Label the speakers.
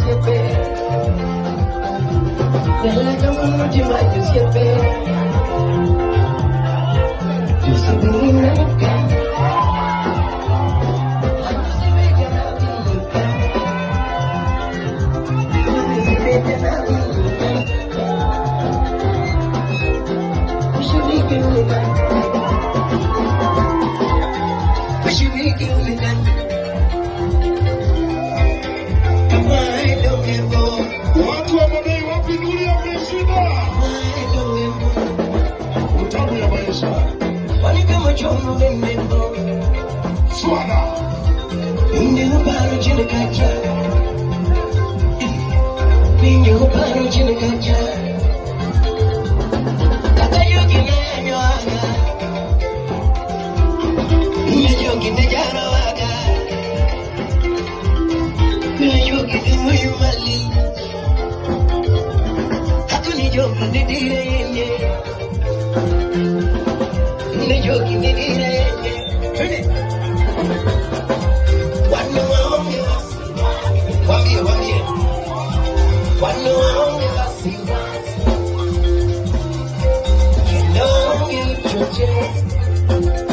Speaker 1: siempre. De la cama no te vayas siempre. Yo soy mi nunca.
Speaker 2: Watu wa Madai wapindulia meshida. Utamu ya maisha.
Speaker 1: Wani kama chomu nembo.
Speaker 2: Swana.
Speaker 1: Ninyo baro jine kacha. Ninyo baro jine kacha. Kata yogi nenyo aga. Ninyo yogi jaro aga. Ninyo yogi muyu mali. Jogi ni dire yenye, ne jogi ni dire yenye. Wano waonge wasi, wambie. Wano waonge wasi, you know you choche.